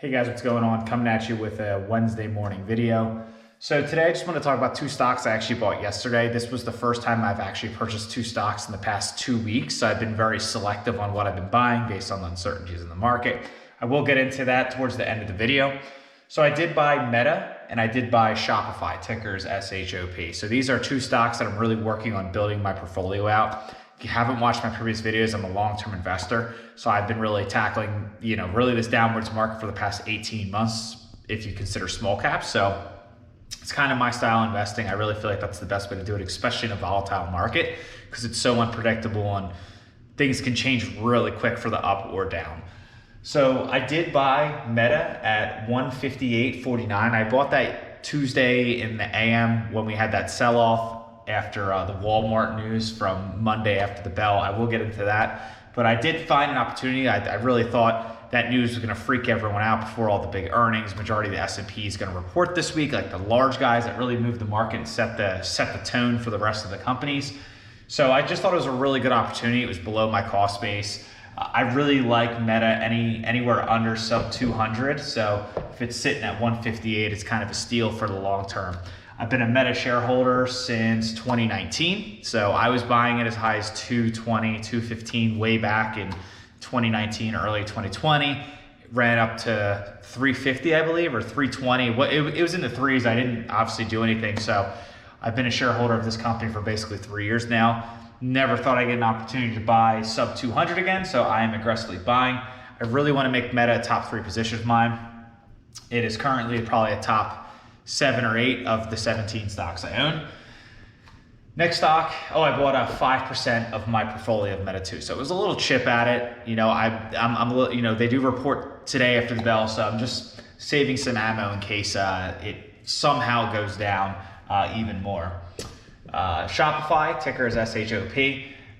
Hey guys, what's going on? Coming at you with a Wednesday morning video. So today I just want to talk about two stocks I actually bought yesterday. This was the first time I've actually purchased two stocks in the past 2 weeks. So I've been very selective on what I've been buying based on the uncertainties in the market. I will get into that towards the end of the video. So I did buy Meta and I did buy Shopify, tickers SHOP. So these are two stocks that I'm really working on building my portfolio out. If you haven't watched my previous videos, I'm a long-term investor. So I've been really tackling, really this downwards market for the past 18 months, if you consider small caps. So it's kind of my style of investing. I really feel like that's the best way to do it, especially in a volatile market, because it's so unpredictable and things can change really quick for the up or down. So I did buy Meta at 158.49. I bought that Tuesday in the AM when we had that sell-off after the Walmart news from Monday after the bell. I will get into that. But I did find an opportunity. I really thought that news was going to freak everyone out before all the big earnings. Majority of the S&P is going to report this week, like the large guys that really moved the market and set the tone for the rest of the companies. So I just thought it was a really good opportunity. It was below my cost base. I really like Meta anywhere under sub 200. So if it's sitting at 158, it's kind of a steal for the long term. I've been a Meta shareholder since 2019. So I was buying it as high as 220, 215 way back in 2019, early 2020. It ran up to 350, I believe, or 320. It was in the threes. I didn't obviously do anything. So I've been a shareholder of this company for basically 3 years now. Never thought I'd get an opportunity to buy sub 200 again. So I am aggressively buying. I really want to make Meta a top 3 position of mine. It is currently probably a top 7 or 8 of the 17 stocks I own. Next stock, I bought a 5% of my portfolio of Meta too. So it was a little chip at it. I'm a little, they do report today after the bell, so I'm just saving some ammo in case it somehow goes down even more. Shopify, ticker is SHOP.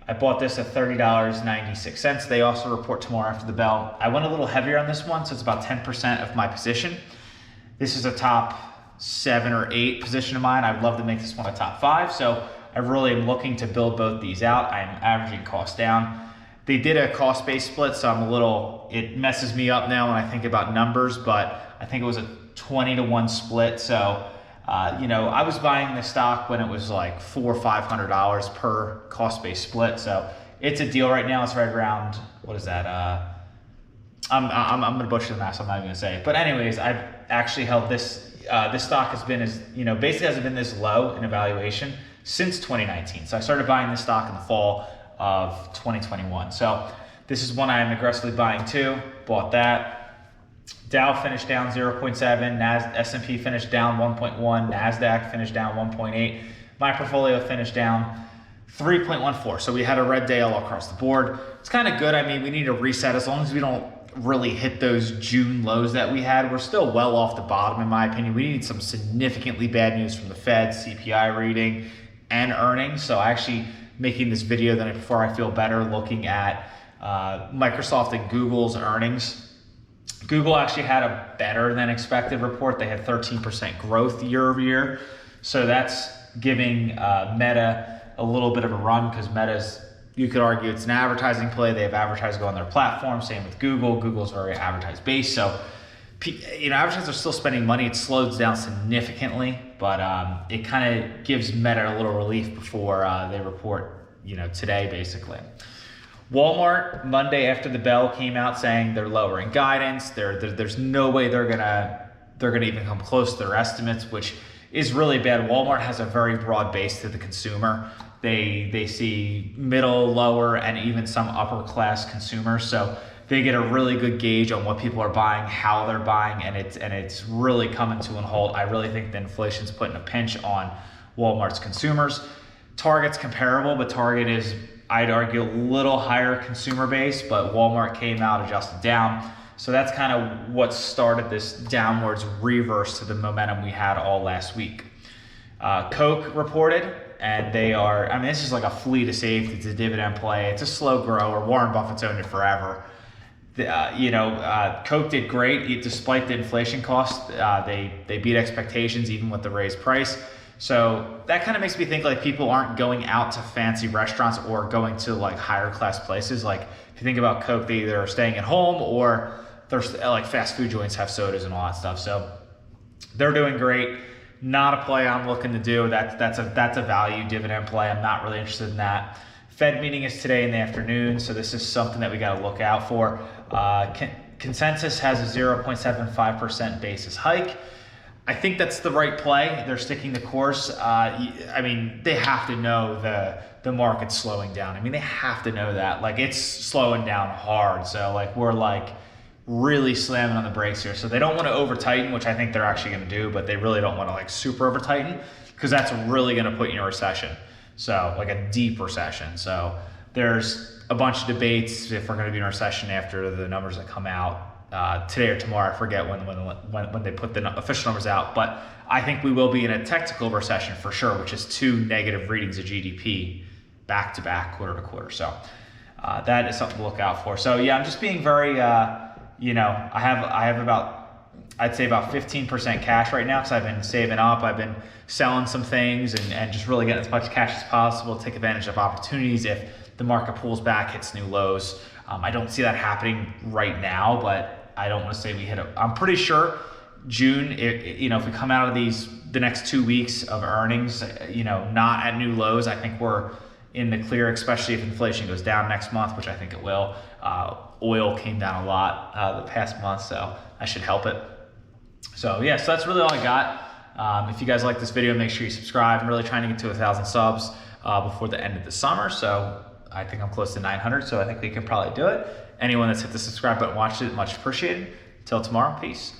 I bought this at $30.96. They also report tomorrow after the bell. I went a little heavier on this one, so it's about 10% of my position. This is a top 7 or 8 position of mine. I'd love to make this one a top 5. So I really am looking to build both these out. I'm averaging cost down. They did a cost-based split, so it messes me up now when I think about numbers, but I think it was a 20-to-1 split. So, I was buying the stock when it was like $400 or $500 per cost-based split. So it's a deal right now. It's right around, what is that? I'm going to butcher the math, so I'm not even going to say it. But anyways, I've actually held this. This stock has been basically hasn't been this low in evaluation since 2019. So I started buying this stock in the fall of 2021. So this is one I am aggressively buying too. Bought that. Dow finished down 0.7. S&P finished down 1.1. NASDAQ finished down 1.8. My portfolio finished down 3.14. So we had a red day all across the board. It's kind of good. I mean, we need to reset as long as we don't really hit those June lows that we had. We're still well off the bottom, in my opinion. We need some significantly bad news from the Fed, CPI reading, and earnings. So actually making this video the night before I feel better looking at Microsoft and Google's earnings. Google actually had a better than expected report. They had 13% growth year over year. So that's giving Meta a little bit of a run because Meta's, you could argue it's an advertising play. They have advertising on their platform. Same with Google. Google's very advertised based. So, advertisers are still spending money. It slows down significantly, but it kind of gives Meta a little relief before they report, today basically. Walmart, Monday after the bell, came out saying they're lowering guidance. There's no way they're gonna even come close to their estimates, which is really bad. Walmart has a very broad base to the consumer. They see middle, lower, and even some upper class consumers. So they get a really good gauge on what people are buying, how they're buying, and it's really coming to a halt. I really think the inflation's putting a pinch on Walmart's consumers. Target's comparable, but Target is, I'd argue, a little higher consumer base, but Walmart came out adjusted down. So that's kind of what started this downwards reverse to the momentum we had all last week. Coke reported, and they are, this is like a flea to safety. It's a dividend play. It's a slow grower. Warren Buffett's owned it forever. Coke did great despite the inflation costs. They beat expectations even with the raised price. So that kind of makes me think like people aren't going out to fancy restaurants or going to like higher class places. Like if you think about Coke, they either are staying at home or there's like fast food joints have sodas and all that stuff. So they're doing great. Not a play I'm looking to do. That's a value dividend play. I'm not really interested in that. Fed meeting is today in the afternoon, so this is something that we got to look out for. Consensus has a 0.75% basis hike. I think that's the right play. They're sticking the course. I mean, they have to know the market's slowing down. I mean, they have to know that. Like, it's slowing down hard. So, like, we're, like, really slamming on the brakes here. So they don't want to over-tighten, which I think they're actually going to do, but they really don't want to, like, super over-tighten because that's really going to put you in a recession. So, like, a deep recession. So there's a bunch of debates if we're going to be in a recession after the numbers that come out today or tomorrow. I forget when they put the official numbers out, but I think we will be in a technical recession for sure, which is 2 negative readings of GDP back to back, quarter to quarter. So that is something to look out for. So yeah, I'm just being very, I have about, I'd say about 15% cash right now because I've been saving up. I've been selling some things and just really getting as much cash as possible to take advantage of opportunities if the market pulls back, hits new lows. I don't see that happening right now, but I don't want to say we hit it. I'm pretty sure June, if we come out of the next 2 weeks of earnings, not at new lows, I think we're in the clear, especially if inflation goes down next month, which I think it will. Oil came down a lot the past month, so that should help it. So yeah, so that's really all I got. If you guys like this video, make sure you subscribe. I'm really trying to get to 1,000 subs before the end of the summer, so I think I'm close to 900, so I think we can probably do it. Anyone that's hit the subscribe button, watched it, much appreciated. Till tomorrow, peace.